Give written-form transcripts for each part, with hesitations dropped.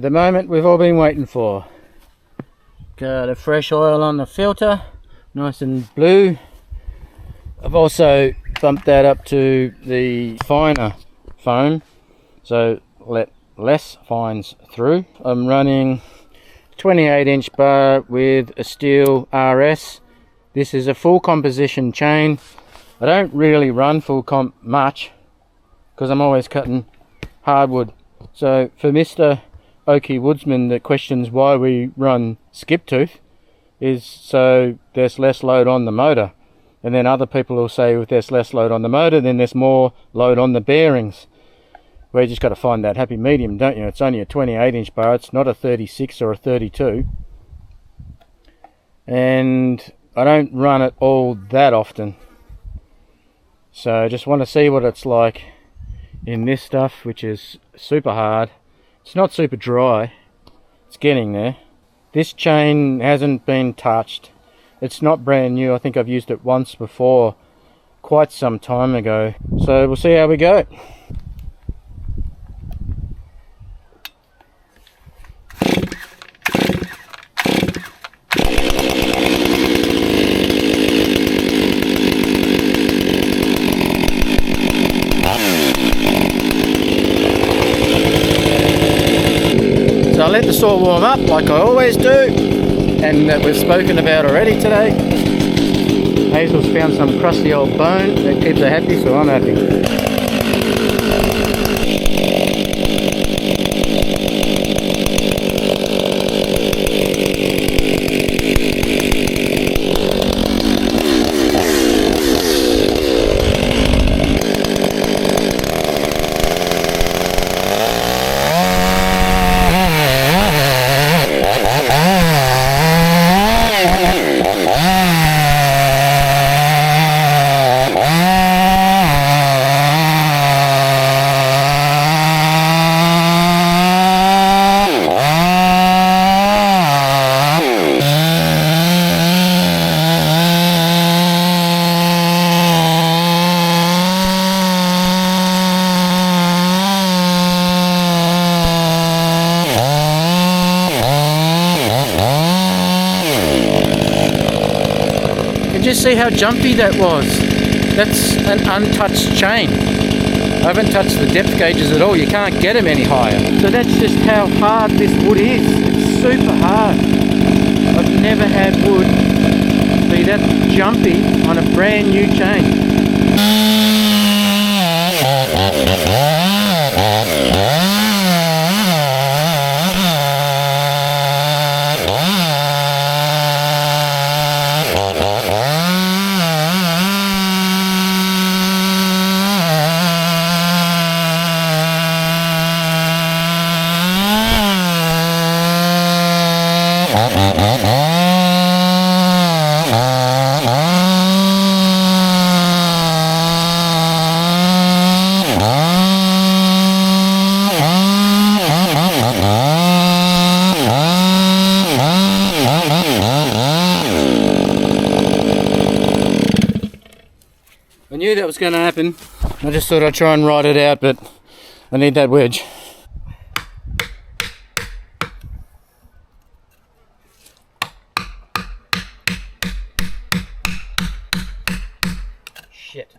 the moment we've all been waiting for. Got a fresh oil on the filter, nice and blue. I've also bumped that up to the finer foam, so let less fines through. I'm running 28-inch bar with a steel RS. This is a full composition chain. I don't really run full comp much because I'm always cutting hardwood. So for Mr. Oaky Woodsman that questions why we run skip tooth, is so there's less load on the motor. And then other people will say if there's less load on the motor, then there's more load on the bearings. Well, you just got to find that happy medium, don't you? It's only a 28-inch bar, it's not a 36 or a 32. And I don't run it all that often. So I just want to see what it's like in this stuff, which is super hard. It's not super dry, it's getting there. This chain hasn't been touched. It's not brand new. I think I've used it once before, quite some time ago. So we'll see how we go. So I let the saw warm up like I always do, and that we've spoken about already today. Hazel's found some crusty old bone that keeps her happy, so I'm happy. Just see how jumpy that was. That's an untouched chain. I haven't touched the depth gauges at all. You can't get them any higher. So that's just how hard this wood is. It's super hard. I've never had wood be that jumpy on a brand new chain. I knew that was going to happen. I just thought I'd try and ride it out, but I need that wedge. Shit.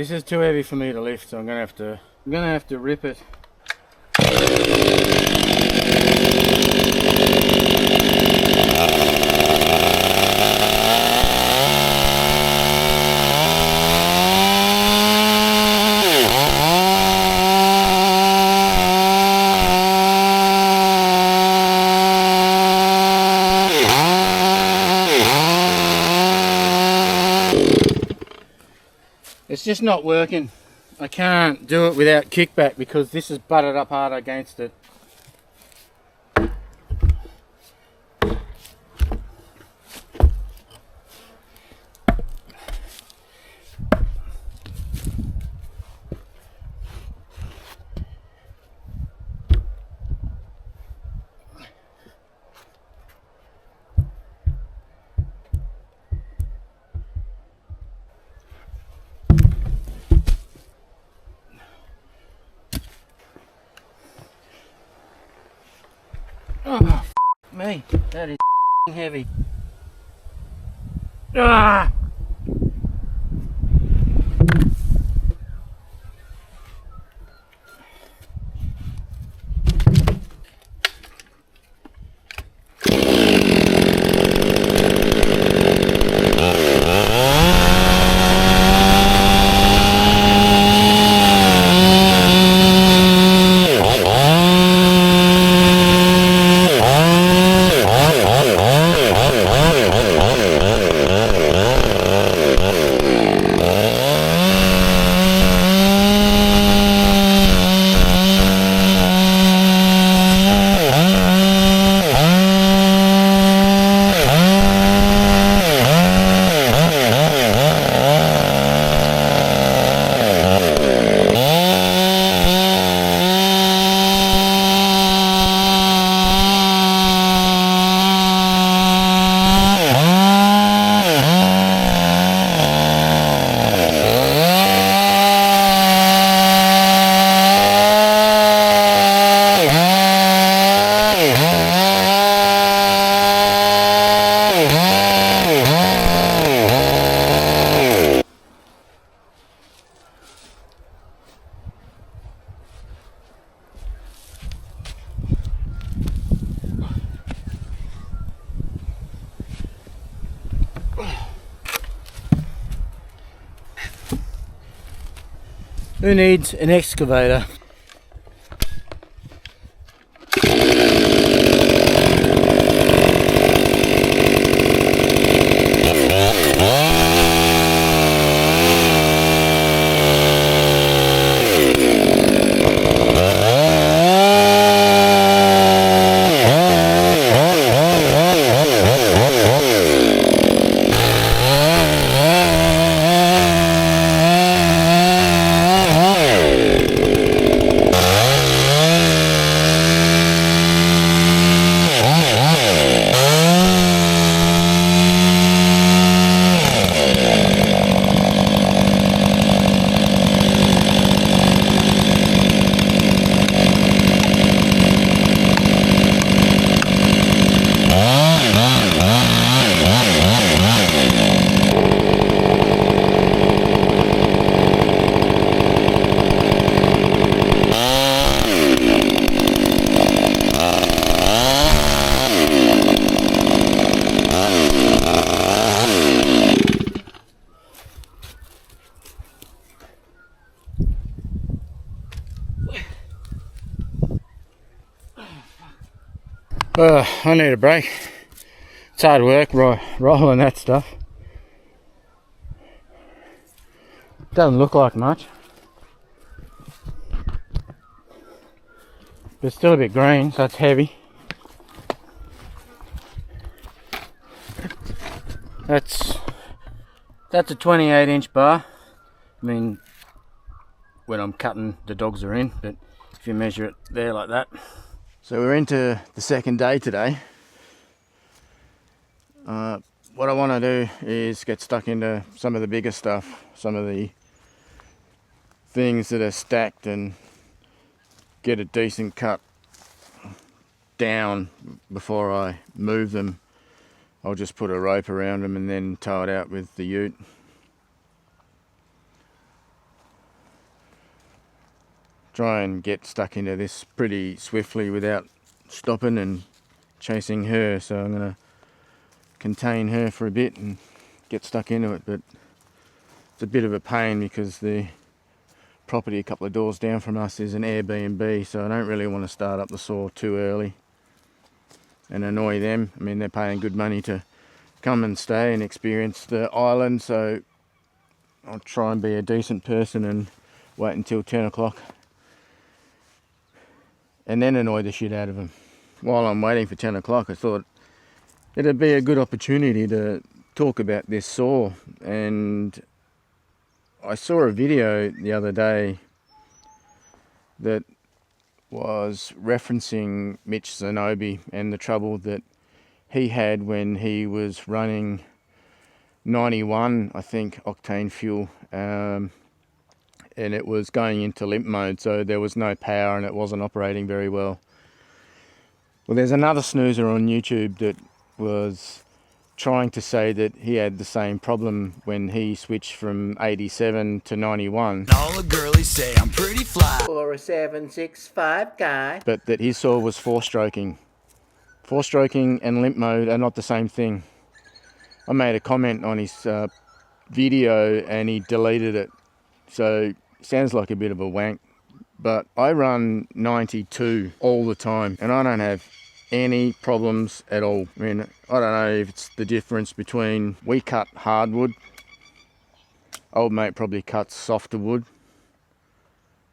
This is too heavy for me to lift, so I'm gonna have to rip it. It's just not working. I can't do it without kickback because this is butted up hard against it. Oh, me, that is heavy. Ah! Who needs an excavator? I need a break. It's hard work rolling that stuff. Doesn't look like much, but it's still a bit green, so it's heavy. That's a 28-inch bar. I mean, when I'm cutting, the dogs are in, but if you measure it there like that. So we're into the second day today. What I want to do is get stuck into some of the bigger stuff, some of the things that are stacked, and get a decent cut down before I move them. I'll just put a rope around them and then tow it out with the ute. try and get stuck into this pretty swiftly without stopping and chasing her. So I'm going to contain her for a bit and get stuck into it, but it's a bit of a pain because the property a couple of doors down from us is an Airbnb, so I don't really want to start up the saw too early and annoy them. I mean, they're paying good money to come and stay and experience the island, so I'll try and be a decent person and wait until 10 o'clock and then annoy the shit out of them. While I'm waiting for 10 o'clock, I thought it'd be a good opportunity to talk about this saw. And I saw a video the other day that was referencing Mitch Zanobi and the trouble that he had when he was running 91, I think, octane fuel, and it was going into limp mode, so there was no power and it wasn't operating very well. Well, there's another snoozer on YouTube that was trying to say that he had the same problem when he switched from 87 to 91. All the girlies say I'm pretty fly. For a 765 guy. But that his saw was four-stroking. Four-stroking and limp mode are not the same thing. I made a comment on his video and he deleted it. So, sounds like a bit of a wank. But I run 92 all the time and I don't have any problems at all. I mean, I don't know if it's the difference between, we cut hardwood, old mate probably cuts softer wood,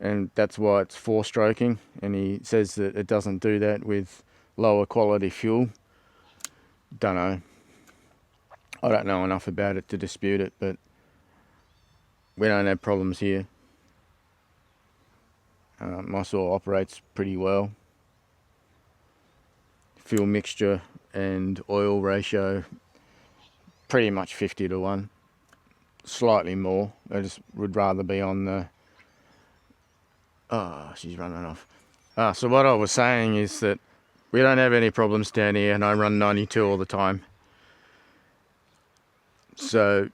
and that's why it's four-stroking, and he says that it doesn't do that with lower quality fuel. Don't know. I don't know enough about it to dispute it, but we don't have problems here. My saw operates pretty well. Fuel mixture and oil ratio pretty much 50 to 1, slightly more. I just would rather be on the, oh, she's running off. So what I was saying is that we don't have any problems down here and I run 92 all the time. So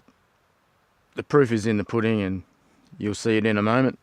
the proof is in the pudding and you'll see it in a moment.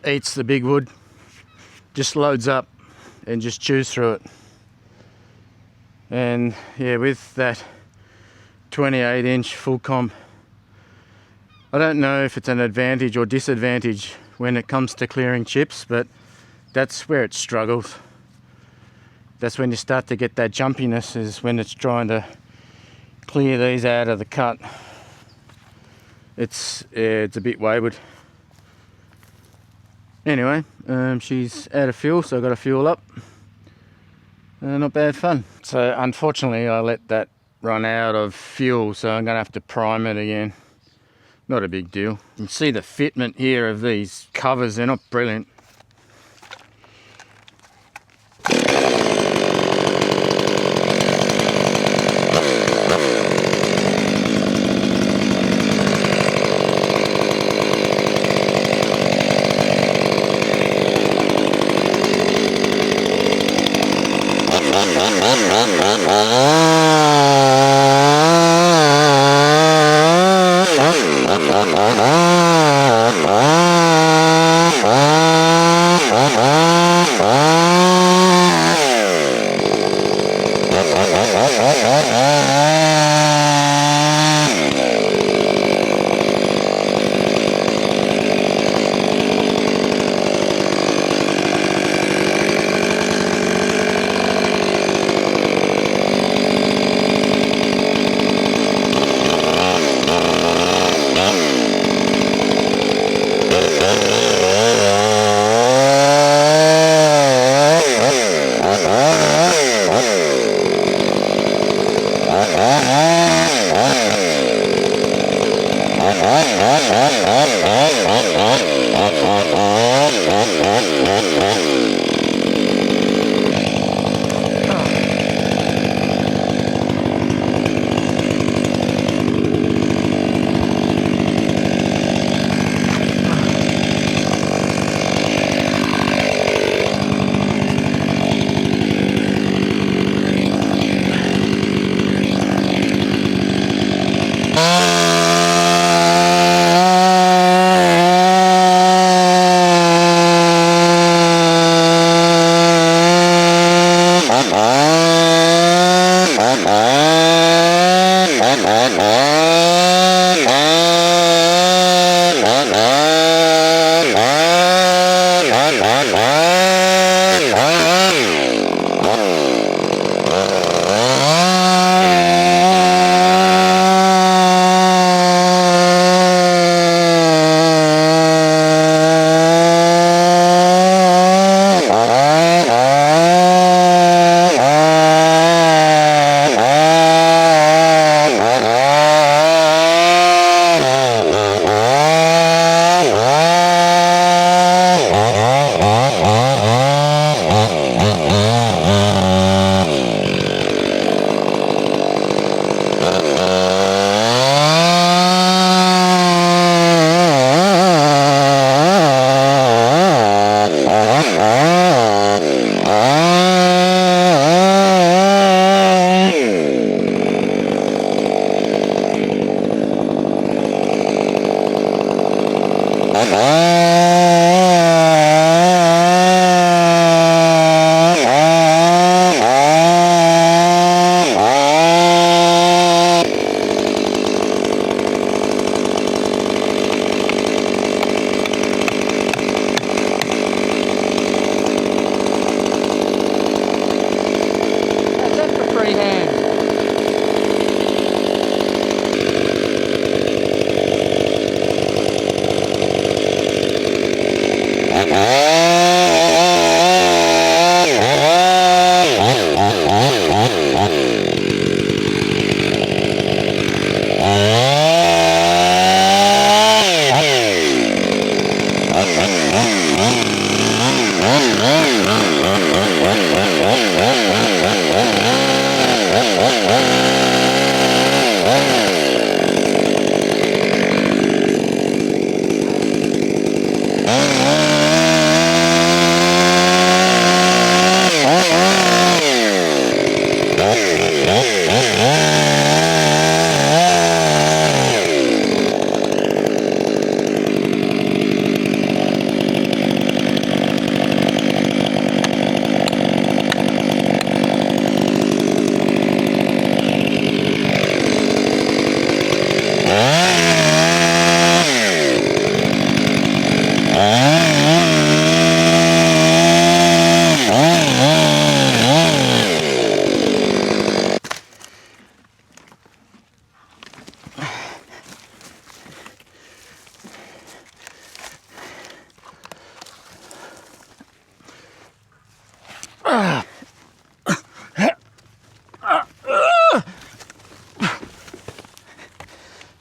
eats the big wood, just loads up and just chews through it. And yeah, with that 28-inch full comp, I don't know if it's an advantage or disadvantage when it comes to clearing chips, but that's where it struggles. That's when you start to get that jumpiness, is when it's trying to clear these out of the cut. It's a bit wayward. Anyway, she's out of fuel, so I've got to fuel up. Not bad fun. So unfortunately I let that run out of fuel, so I'm going to have to prime it again. Not a big deal. You can see the fitment here of these covers, they're not brilliant.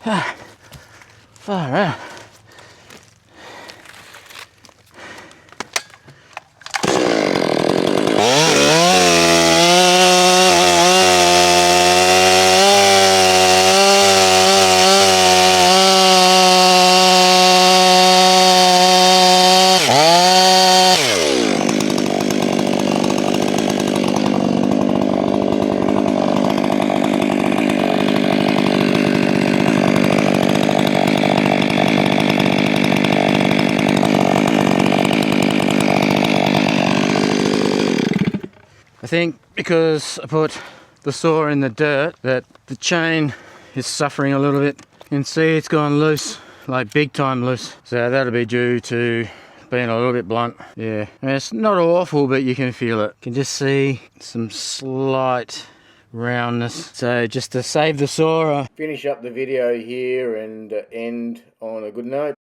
Far out. I think because I put the saw in the dirt that the chain is suffering a little bit. You can see it's gone loose, like big time loose. So that'll be due to being a little bit blunt. Yeah, I mean, it's not awful, but you can feel it. You can just see some slight roundness. So just to save the saw, Finish up the video here and end on a good note.